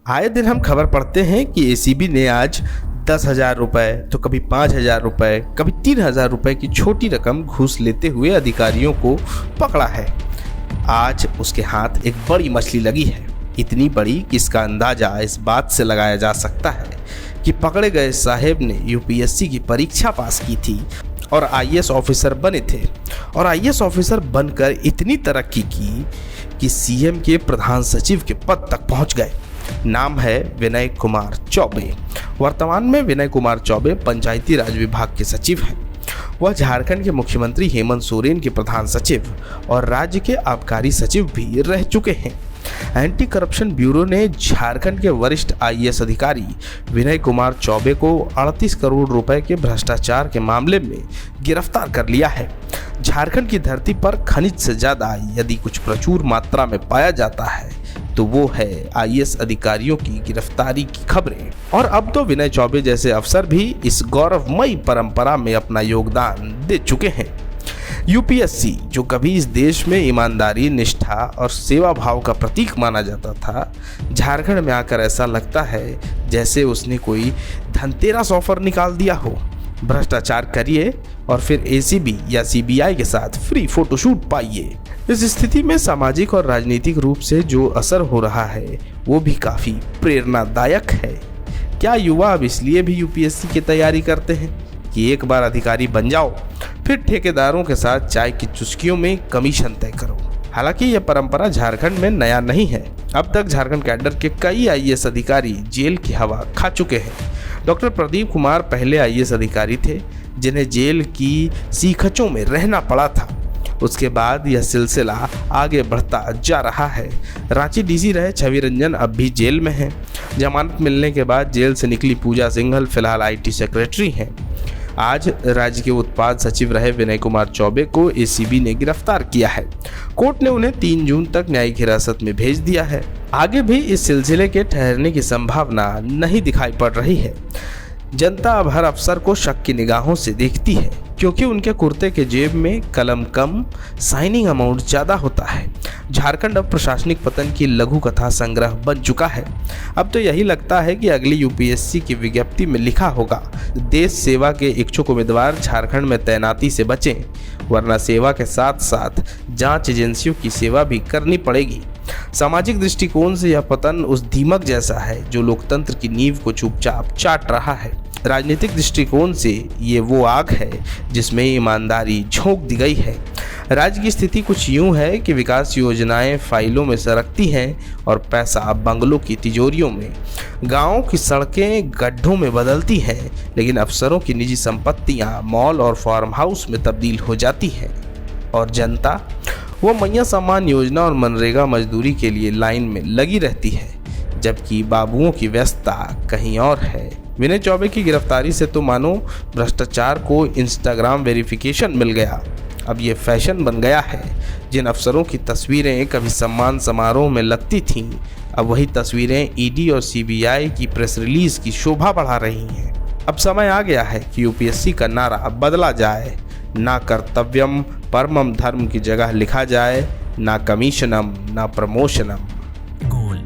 आए दिन हम खबर पढ़ते हैं कि एसीबी ने आज 10,000 रुपये, तो कभी 5,000 रुपये, कभी 3,000 रुपये की छोटी रकम घूस लेते हुए अधिकारियों को पकड़ा है। आज उसके हाथ एक बड़ी मछली लगी है, इतनी बड़ी कि इसका अंदाजा इस बात से लगाया जा सकता है कि पकड़े गए साहेब ने यूपीएससी की परीक्षा पास की थी और आईएएस ऑफिसर बने थे, और आईएएस ऑफिसर बनकर इतनी तरक्की की कि सीएम के प्रधान सचिव के पद तक पहुंच गए। नाम है विनय कुमार चौबे। वर्तमान में विनय कुमार चौबे पंचायती राज विभाग के सचिव हैं। वह झारखंड के मुख्यमंत्री हेमंत सोरेन के प्रधान सचिव और राज्य के आबकारी सचिव भी रह चुके हैं। एंटी करप्शन ब्यूरो ने झारखंड के वरिष्ठ आईएएस अधिकारी विनय कुमार चौबे को 38 करोड़ रुपए के भ्रष्टाचार के मामले में गिरफ्तार कर लिया है। झारखंड की धरती पर खनिज से ज्यादा यदि कुछ प्रचुर मात्रा में पाया जाता है तो वो है आईएएस अधिकारियों की गिरफ्तारी की खबरें। और अब तो विनय चौबे जैसे अफसर भी इस गौरवमयी परंपरा में अपना योगदान दे चुके हैं। यूपीएससी, जो कभी इस देश में ईमानदारी, निष्ठा और सेवा भाव का प्रतीक माना जाता था, झारखंड में आकर ऐसा लगता है जैसे उसने कोई धनतेरस ऑफर निकाल दिया हो। भ्रष्टाचार करिए और फिर एसीबी या सीबीआई के साथ फ्री फोटोशूट पाइए। इस स्थिति में सामाजिक और राजनीतिक रूप से जो असर हो रहा है वो भी काफी प्रेरणादायक है। क्या युवा अब इसलिए भी यूपीएससी की तैयारी करते हैं कि एक बार अधिकारी बन जाओ, फिर ठेकेदारों के साथ चाय की चुस्कियों में कमीशन तय करो? हालांकि यह परंपरा झारखंड में नया नहीं है। अब तक झारखंड कैडर के कई आईएएस अधिकारी जेल की हवा खा चुके हैं। डॉक्टर प्रदीप कुमार पहले आईएएस अधिकारी थे जिन्हें जेल की सीखचों में रहना पड़ा था। उसके बाद यह सिलसिला आगे बढ़ता जा रहा है। रांची डीसी रहे छवि रंजन अब भी जेल में हैं। जमानत मिलने के बाद जेल से निकली पूजा सिंघल फिलहाल आईटी सेक्रेटरी हैं। आज राज्य के उत्पाद सचिव रहे विनय कुमार चौबे को एसीबी ने गिरफ्तार किया है। कोर्ट ने उन्हें 3 जून तक न्यायिक हिरासत में भेज दिया है। आगे भी इस सिलसिले के ठहरने की संभावना नहीं दिखाई पड़ रही है। जनता अब हर अफसर को शक की निगाहों से देखती है क्योंकि उनके कुर्ते के जेब में कलम कम, साइनिंग अमाउंट ज़्यादा होता है। झारखंड अब प्रशासनिक पतन की लघु कथा संग्रह बन चुका है। अब तो यही लगता है कि अगली यूपीएससी की विज्ञप्ति में लिखा होगा, देश सेवा के इच्छुक उम्मीदवार झारखंड में तैनाती से बचें, वरना सेवा के साथ साथ जांच एजेंसियों की सेवा भी करनी पड़ेगी। सामाजिक दृष्टिकोण से यह पतन उस दीमक जैसा है जो लोकतंत्र की नींव को चुपचाप चाट रहा है। राजनीतिक दृष्टिकोण से ये वो आग है जिसमें ईमानदारी झोंक दी गई है। राज्य की स्थिति कुछ यूं है कि विकास योजनाएं फाइलों में सरकती हैं और पैसा बंगलों की तिजोरियों में, गांवों की सड़कें गड्ढों में बदलती हैं, लेकिन अफसरों की निजी संपत्तियां मॉल और फार्म हाउस में तब्दील हो जाती हैं। और जनता वो मैया सम्मान योजना और मनरेगा मजदूरी के लिए लाइन में लगी रहती है, जबकि बाबुओं की व्यस्तता कहीं और है। विनय चौबे की गिरफ्तारी से तो मानो भ्रष्टाचार को इंस्टाग्राम वेरिफिकेशन मिल गया। अब ये फैशन बन गया है। जिन अफसरों की तस्वीरें कभी सम्मान समारोह में लगती थीं, अब वही तस्वीरें ईडी और सीबीआई की प्रेस रिलीज की शोभा बढ़ा रही हैं। अब समय आ गया है कि यूपीएससी का नारा बदला जाए। ना कर्तव्यम परमम धर्म की जगह लिखा जाए, ना कमीशनम ना प्रमोशनम।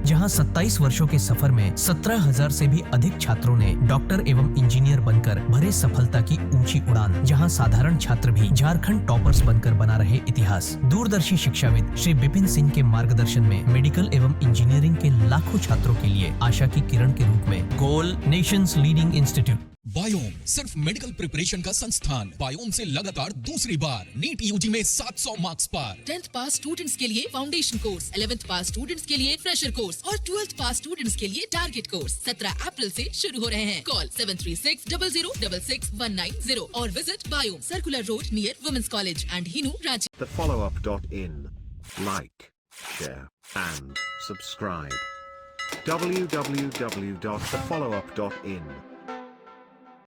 जहां 27 वर्षों के सफर में 17,000 से भी अधिक छात्रों ने डॉक्टर एवं इंजीनियर बनकर भरे सफलता की ऊंची उड़ान, जहां साधारण छात्र भी झारखंड टॉपर्स बनकर बना रहे इतिहास। दूरदर्शी शिक्षाविद श्री विपिन सिंह के मार्गदर्शन में मेडिकल एवं इंजीनियरिंग के लाखों छात्रों के लिए आशा की किरण के रूप में गोल, नेशंस लीडिंग इंस्टीट्यूट। बायोम सिर्फ मेडिकल प्रिपरेशन का संस्थान। बायोम से लगातार दूसरी बार नीट यूजी में 700 मार्क्स पार। 10th पास स्टूडेंट्स के लिए फाउंडेशन कोर्स, 11th पास स्टूडेंट्स के लिए फ्रेशर कोर्स और 12th पास स्टूडेंट्स के लिए टारगेट कोर्स 17 अप्रैल से शुरू हो रहे हैं। कॉल 7360066190 और visit Biome, circular road near women's college and Hinoo, Ranchi. thefollowup.in. Like, share and subscribe. www.thefollowup.in